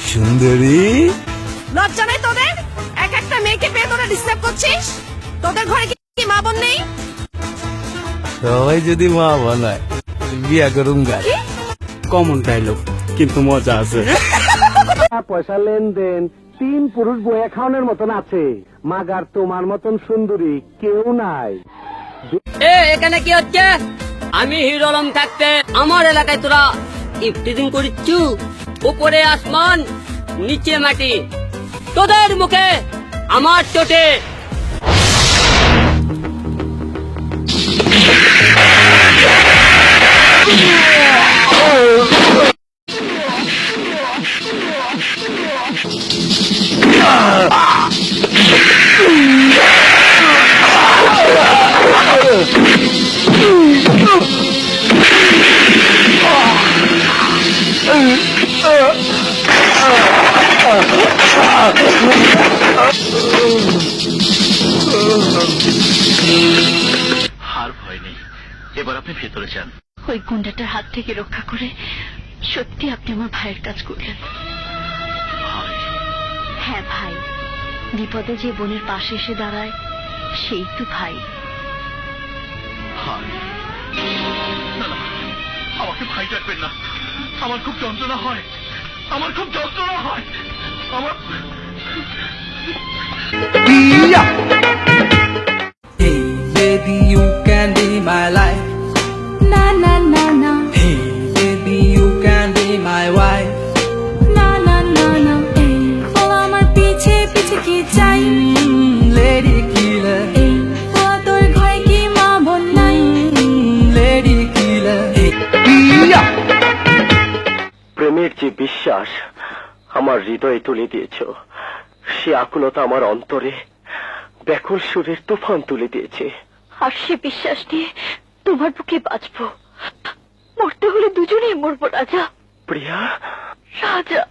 সুন্দরী, লজ্জা নেই তোদের? এক একটা মেয়েকে পেয়ে তোরা ডিস্টার্ব করছিস? তোদের ঘরে কি মা বোন নেই? সবাই যদি মা বানায় বিয়া করুম গা। কমন ডায়লগ, কিন্তু মজা আছে। পয়সা লেনদেন 3 পুরুষ বইয়া খাওয়ানোর মতন আছে, মাগার তোমার মতন সুন্দরী কেউ নাই। এখানে কি হচ্ছে? আমি হিরো আলম থাকতে আমার এলাকায় তোরা ইফটিজিং করিচ্ছু। উপরে আসমান, নিচে মাটি, তোদের মুখে আমার চোটে। হার ভয় নেই, এবার আপনি ভেতরে যান। ওই গুন্ডাটার হাত থেকে রক্ষা করে সত্যি আপনি আমার ভাইয়ের কাজ করলেন। হ্যাঁ ভাই, বিপদে যে বোনের পাশে এসে দাঁড়ায় সেই তো ভাই। না না, আমাকে ভাই ডাকবেন না, আমার খুব যন্ত্রণা হয়, আমার খুব যন্ত্রণা হয়, আমার। Hey baby, you can be my life. না না না না Hey baby, you can be my wife. না না না না, ও আমার পিছে পিছে কি চাই? Lady killer, ও তোর ঘরে কি মা বোন নাই? lady killer. Hey. প্রেমের যে বিশ্বাস আমার হৃদয়ে তুলে দিয়েছ, সে আকুলতা আমার অন্তরে ব্যাকুল সুরের তুফান তুলে দিয়েছে। আর সে বিশ্বাস নিয়ে তোমার বুকে বাঁচবো। মরতে হলে দুজনেই মরবো রাজা। প্রিয়া, রাজা।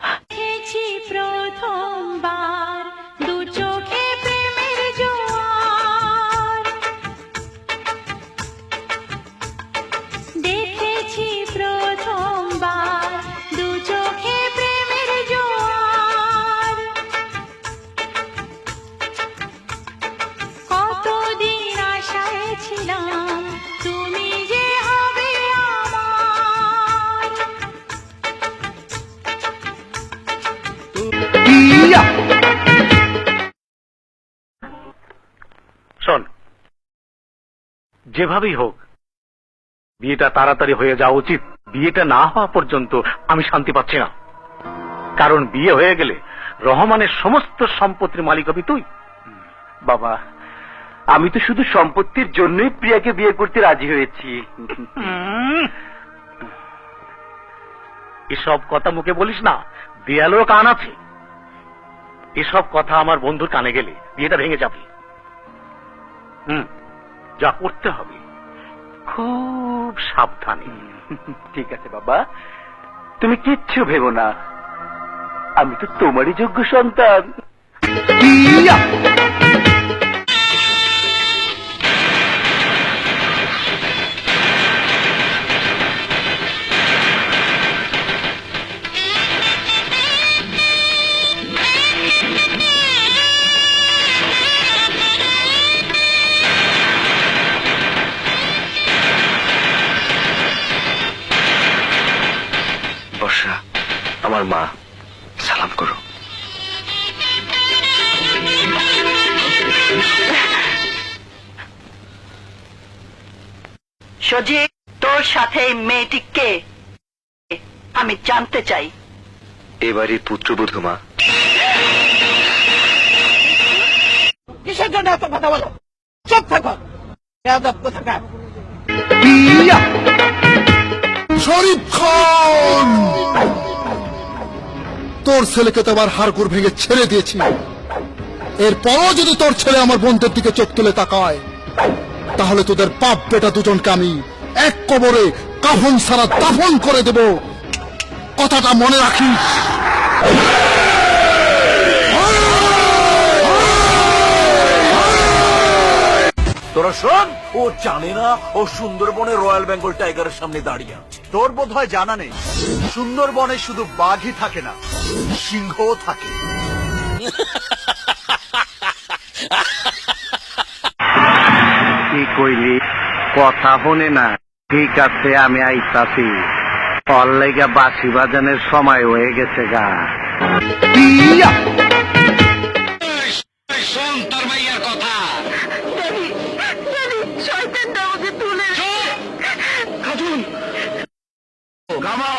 দেখেছি প্রথমবার দু চোখে প্রেমের জোয়ার, দেখেছি প্রথমবার দু চোখে প্রেমের জোয়ার। কতদিন আশায় ছিলাম তুমি যে হবে আমার। শোন, যেভাবেই হোক বিয়েটা তাড়াতাড়ি হয়ে যাওয়া উচিত। বিয়েটা না হওয়া পর্যন্ত আমি শান্তি পাচ্ছি না, কারণ বিয়ে হয়ে গেলে রহমানের সমস্ত সম্পত্তির মালিক হবি তুই। বাবা, আমি তো শুধু সম্পত্তির জন্যই প্রিয়াকে বিয়ে করতে রাজি হয়েছি। এসব কথা মুখে বলিস না, দেয়ালেও কান আছে। এসব কথা আমার বন্ধুর কানে গেলে বিয়েটা ভেঙে যাবে। যা করতে হবে খুব সাবধানে। ঠিক আছে বাবা, তুমি কিচ্ছু ভেবো না, আমি তো তোমারই যোগ্য সন্তান। বর্ষা, আমার মা, সালাম করো। সজীব, তোর সাথে এই মেয়েটি কে আমি জানতে চাই। এবারই পুত্রবধূ মা। কিসের জন্য এত কথা বলো? চুপ থাকো, বেয়াদব কোথাকার। শরীফ খান, তোর ছেলেকে তো আবার হাড়গোড় ভেঙে ছেড়ে দিয়েছি। এরপরও যদি তোর ছেলে আমার বোনদের দিকে চোখ তুলে তাকায়, তাহলে তোদের বাপ বেটা দুজনকে আমি এক কবরে কাফন ছাড়া দাফন করে দেব। কথাটা মনে রাখিস। তোরা শোন, ও জানে না ও সুন্দরবনে রয়্যাল বেঙ্গল টাইগারের সামনে দাঁড়িয়ে আছে। তোর বোধ হয় জানা নেই, সুন্দরবনে শুধু বাঘই থাকে না, সিংহও থাকে। কি কইলি? কথা শোনে না। ঠিক আছে, আমি আইতাছি। ফল লেগা বাঁশি বাজানোর সময় হয়ে গেছে গা। শোন তোর ভাইয়ার কথা। শয়তানটা আমাকে তুলে গামা,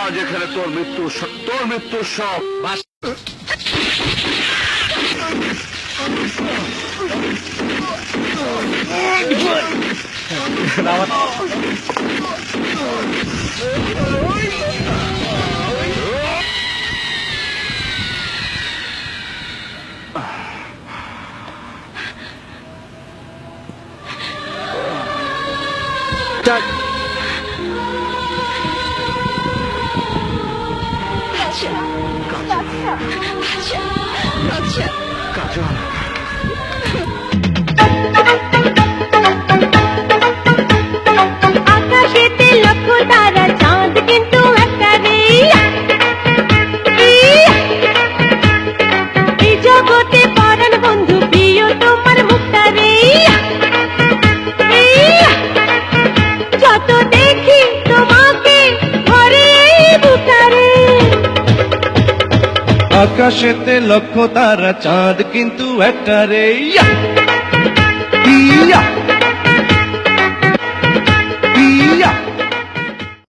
আজ এখানে তোর মৃত্যুর সব আকাশেতে লক্ষ তারা, চাঁদ কিন্তু একটা রে। এই জগতে পরাণ বন্ধু প্রিয় তোমার মুক্তা রে। যত দেখি তোমাকে ঘরে এই বুকারে। আকাশেতে লক্ষ তারা, চাঁদ কিন্তু একটা রে।